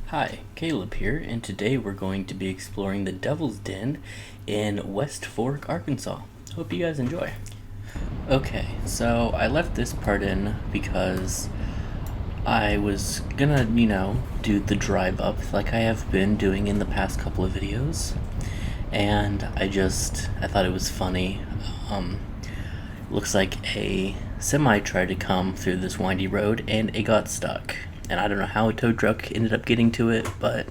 Hi, Caleb here, and today we're going to be exploring the Devil's Den in West Fork, Arkansas. Hope you guys enjoy. Okay, so I left this part in because I was gonna, do the drive up like I have been doing in the past couple of videos, and I thought it was funny. Looks like a semi tried to come through this windy road and it got stuck. And I don't know how a tow truck ended up getting to it, but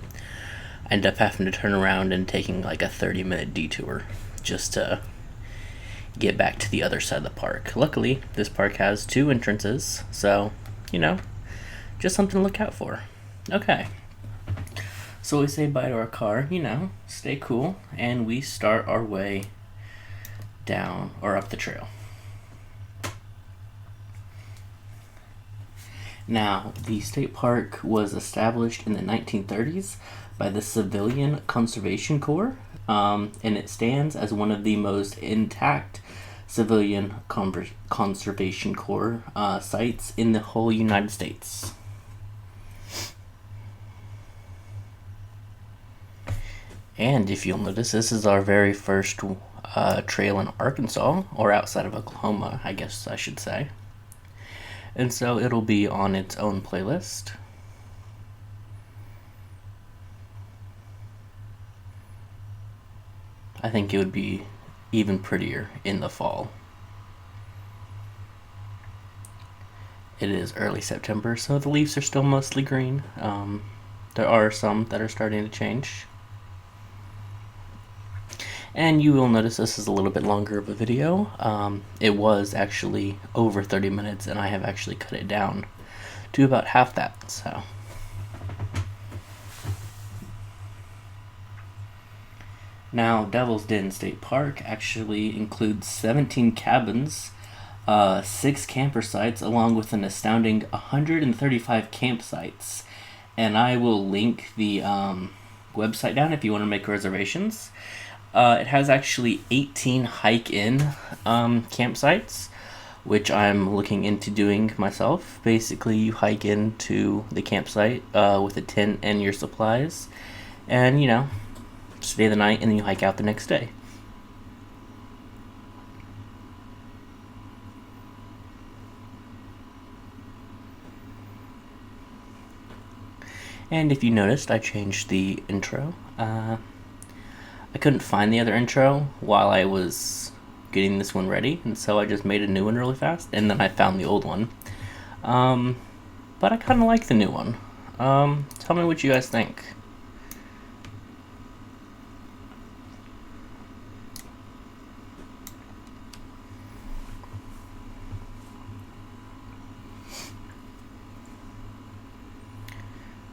I ended up having to turn around and taking like a 30-minute detour just to get back to the other side of the park. Luckily, this park has two entrances, so, just something to look out for. Okay. So we say bye to our car, stay cool, and we start our way down or up the trail. Now, the state park was established in the 1930s by the Civilian Conservation Corps, and it stands as one of the most intact Civilian Conservation Corps sites in the whole United States. And if you'll notice, this is our very first trail in Arkansas, or outside of Oklahoma, I guess I should say. And so it'll be on its own playlist. I think it would be even prettier in the fall. It is early September, so the leaves are still mostly green. There are some that are starting to change. And you will notice this is a little bit longer of a video. It was actually over 30 minutes, and I have actually cut it down to about half that. So, now Devil's Den State Park actually includes 17 cabins, 6 camper sites, along with an astounding 135 campsites. And I will link the website down if you want to make reservations. It has actually 18 hike-in campsites, which I'm looking into doing myself. Basically, you hike into the campsite with a tent and your supplies, and, stay the night, and then you hike out the next day. And if you noticed, I changed the intro. I couldn't find the other intro while I was getting this one ready, and so I just made a new one really fast, and then I found the old one. But I kind of like the new one. Tell me what you guys think.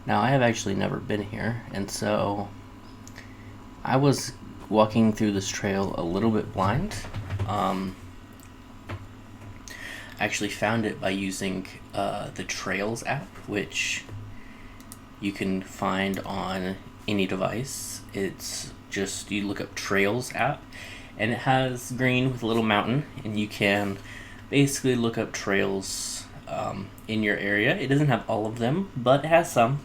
Now, I have actually never been here, and so I was walking through this trail a little bit blind. I actually found it by using the Trails app, which you can find on any device. It's just, you look up Trails app, and it has green with a little mountain, and you can basically look up trails in your area. It doesn't have all of them, but it has some.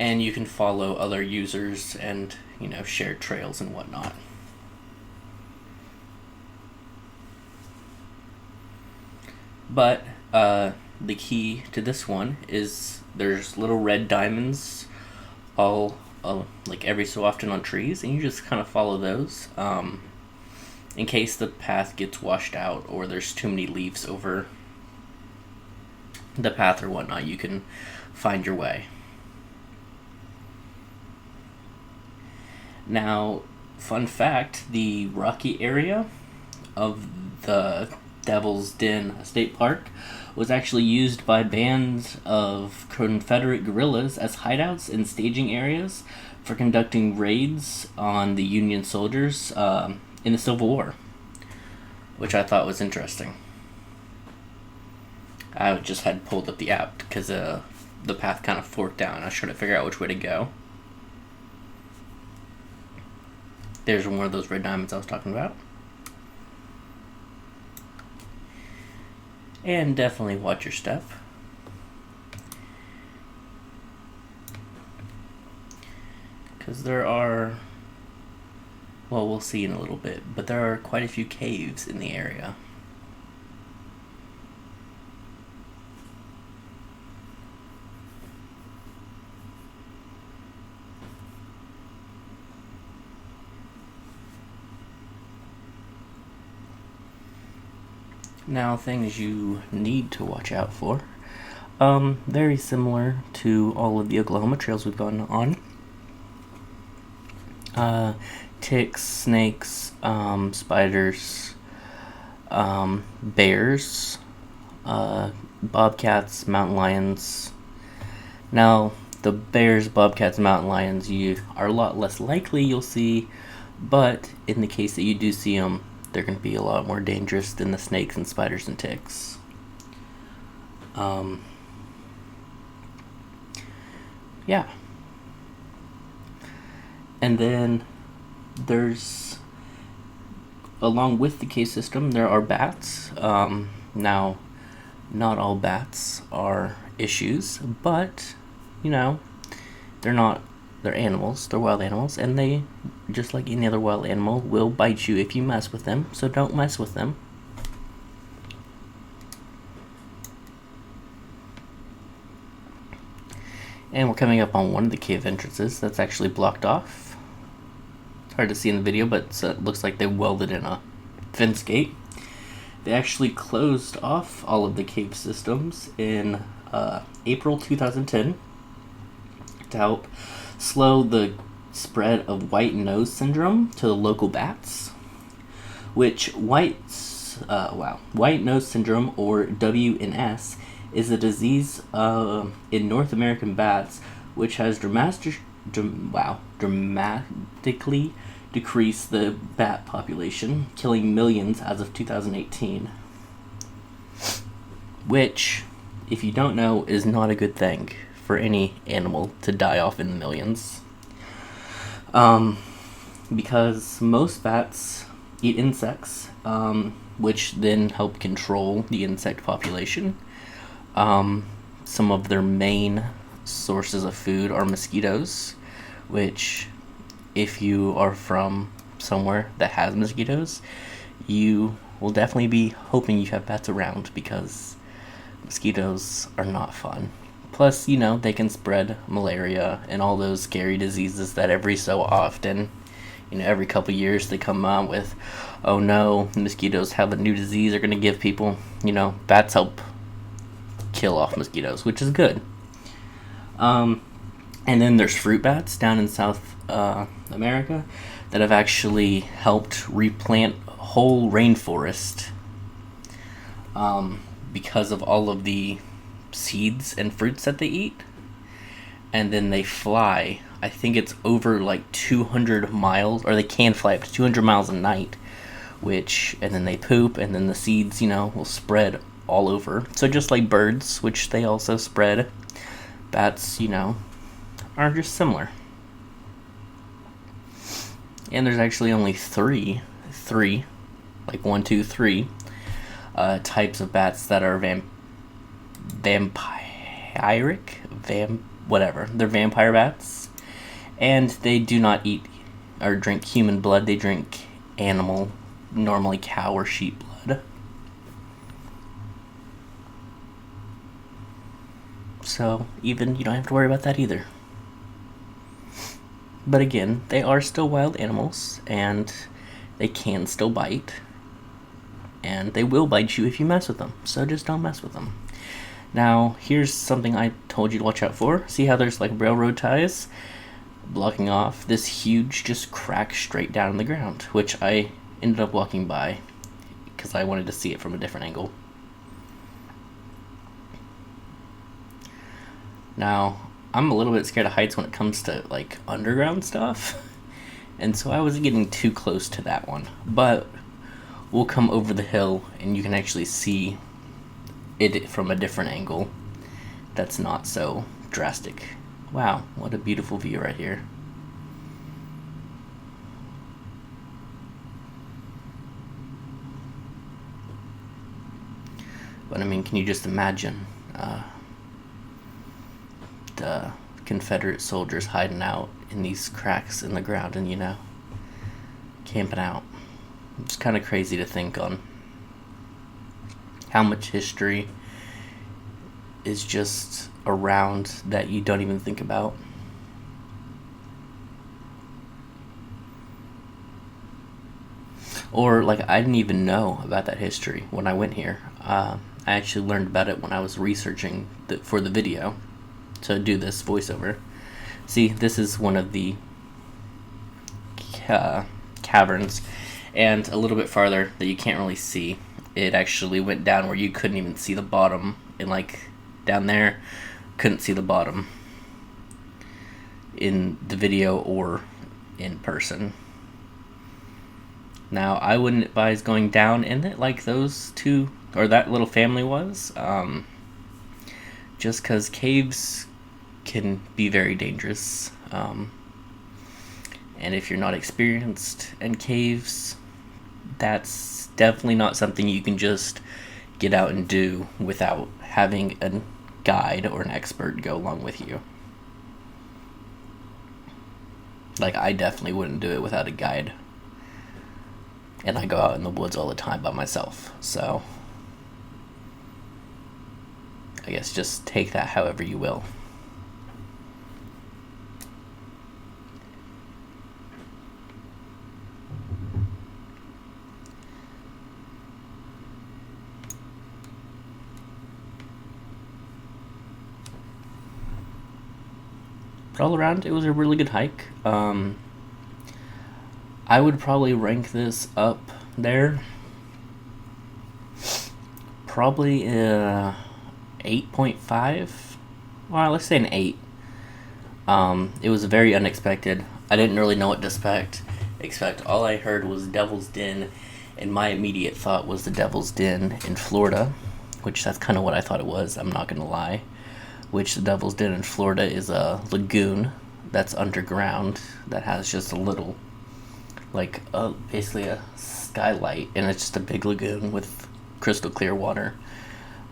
And you can follow other users and, share trails and whatnot. But the key to this one is there's little red diamonds all like every so often on trees, and you just kind of follow those in case the path gets washed out or there's too many leaves over the path or whatnot. You can find your way. Now, fun fact, the rocky area of the Devil's Den State Park was actually used by bands of Confederate guerrillas as hideouts and staging areas for conducting raids on the Union soldiers in the Civil War, which I thought was interesting. I just had pulled up the app because the path kind of forked out, and I was trying to figure out which way to go. There's one of those red diamonds I was talking about. And definitely watch your step. because there are, well, we'll see in a little bit, but there are quite a few caves in the area. Now, things you need to watch out for. Very similar to all of the Oklahoma trails we've gone on. Ticks, snakes, spiders, bears, bobcats, mountain lions. Now, the bears, bobcats, and mountain lions you are a lot less likely you'll see, but in the case that you do see them, they're going to be a lot more dangerous than the snakes and spiders and ticks. Yeah. And then there's, along with the cave system, there are bats. Now, not all bats are issues, but, they're animals, they're wild animals, and they, just like any other wild animal, will bite you if you mess with them, so don't mess with them. And we're coming up on one of the cave entrances that's actually blocked off. It's hard to see in the video, but it looks like they welded in a fence gate. They actually closed off all of the cave systems in April 2010 to help slow the spread of white nose syndrome to the local bats, which white nose syndrome, or WNS, is a disease in North American bats which has dramatically decreased the bat population, killing millions as of 2018. Which, if you don't know, is not a good thing for any animal to die off in the millions. Because most bats eat insects, which then help control the insect population. Some of their main sources of food are mosquitoes, which, if you are from somewhere that has mosquitoes, you will definitely be hoping you have bats around, because mosquitoes are not fun. Plus, they can spread malaria and all those scary diseases that every so often, every couple years they come out with, oh no, mosquitoes have a new disease they're going to give people. Bats help kill off mosquitoes, which is good. And then there's fruit bats down in South America that have actually helped replant whole rainforest because of all of the seeds and fruits that they eat. And then they fly, I think it's over like 200 miles, or they can fly up to 200 miles a night, and then they poop, and then the seeds, will spread all over. So just like birds, which they also spread, bats, are just similar. And there's actually only three, like 1, 2, 3, types of bats that are they're vampire bats, and they do not eat or drink human blood. They drink animal, normally cow or sheep blood. So even you don't have to worry about that either. But again, they are still wild animals, and they can still bite, and they will bite you if you mess with them, so just don't mess with them. Now, here's something I told you to watch out for. See how there's like railroad ties blocking off this huge just crack straight down in the ground, which I ended up walking by because I wanted to see it from a different angle. Now, I'm a little bit scared of heights when it comes to like underground stuff, and so I wasn't getting too close to that one, but we'll come over the hill and you can actually see it from a different angle that's not so drastic. Wow, what a beautiful view right here. But I mean, can you just imagine the Confederate soldiers hiding out in these cracks in the ground and, camping out. It's kind of crazy to think on how much history is just around that you don't even think about. Or, I didn't even know about that history when I went here. I actually learned about it when I was researching for the video to do this voiceover. See, this is one of the caverns, and a little bit farther that you can't really see, it actually went down where you couldn't even see the bottom, and down there, couldn't see the bottom in the video or in person. Now, I wouldn't advise going down in it like those two, or that little family was, just because caves can be very dangerous. And if you're not experienced in caves, that's definitely not something you can just get out and do without having a guide or an expert go along with you. I definitely wouldn't do it without a guide. And I go out in the woods all the time by myself, so I guess just take that however you will. But all around, it was a really good hike. I would probably rank this up there. Probably 8.5. Well, let's say an 8. It was very unexpected. I didn't really know what to expect. All I heard was Devil's Den, and my immediate thought was the Devil's Den in Florida, which that's kind of what I thought it was, I'm not going to lie. Which the Devil's Den in Florida is a lagoon that's underground that has just a little, basically a skylight, and it's just a big lagoon with crystal clear water.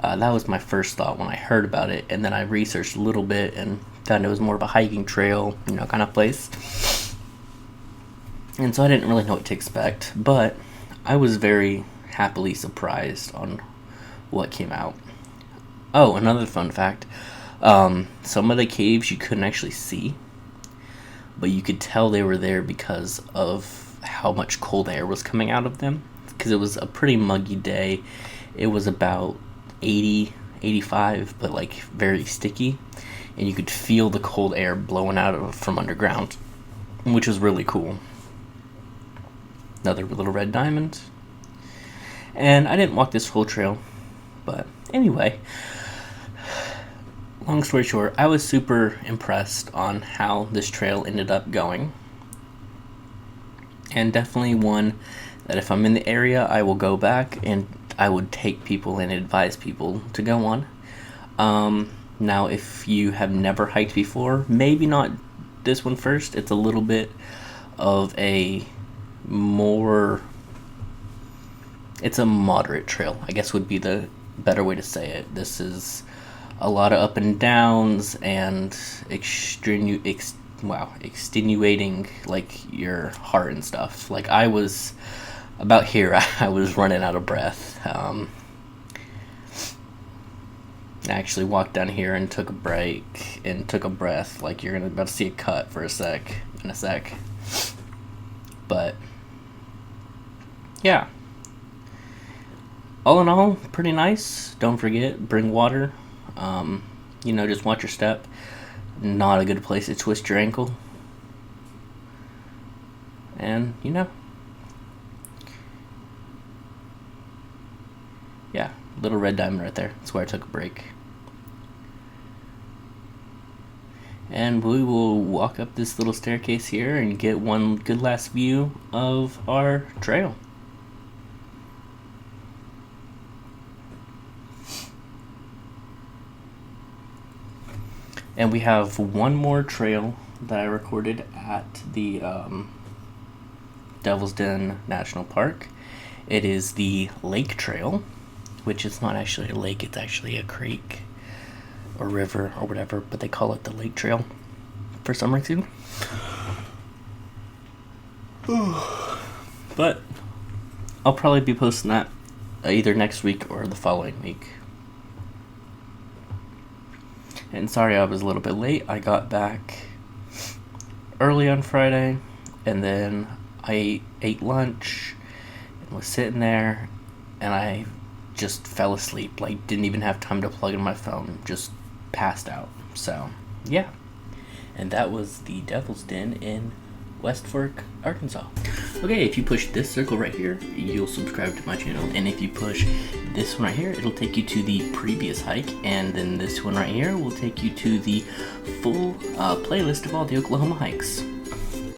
That was my first thought when I heard about it, and then I researched a little bit and found it was more of a hiking trail, kind of place. And so I didn't really know what to expect, but I was very happily surprised on what came out. Oh, another fun fact. Some of the caves you couldn't actually see, but you could tell they were there because of how much cold air was coming out of them, because it was a pretty muggy day. It was about 80, 85, but very sticky, and you could feel the cold air blowing out from underground, which was really cool. Another little red diamond. And I didn't walk this whole trail, but anyway, long story short, I was super impressed on how this trail ended up going. And definitely one that if I'm in the area, I will go back and I would take people and advise people to go on. Now, if you have never hiked before, maybe not this one first. It's a little bit of it's a moderate trail, I guess would be the better way to say it. This is a lot of up and downs and extenuating your heart and stuff. I was about here, I was running out of breath. I actually walked down here and took a break and took a breath, you're about to see a cut in a sec. But yeah, all in all, pretty nice. Don't forget, bring water. Just watch your step. Not a good place to twist your ankle. And, yeah, little red diamond right there. That's where I took a break. And we will walk up this little staircase here and get one good last view of our trail. And we have one more trail that I recorded at the Devil's Den National Park. It is the Lake Trail, which is not actually a lake, it's actually a creek or river or whatever, but they call it the Lake Trail. for summer season. But I'll probably be posting that either next week or the following week. And sorry I was a little bit late. I got back early on Friday, and then I ate lunch and was sitting there, and I just fell asleep. Like, didn't even have time to plug in my phone. Just passed out. So, yeah. And that was the Devil's Den in West Fork, Arkansas. Okay, if you push this circle right here, you'll subscribe to my channel. And if you push this one right here, it'll take you to the previous hike. And then this one right here will take you to the full playlist of all the Oklahoma hikes.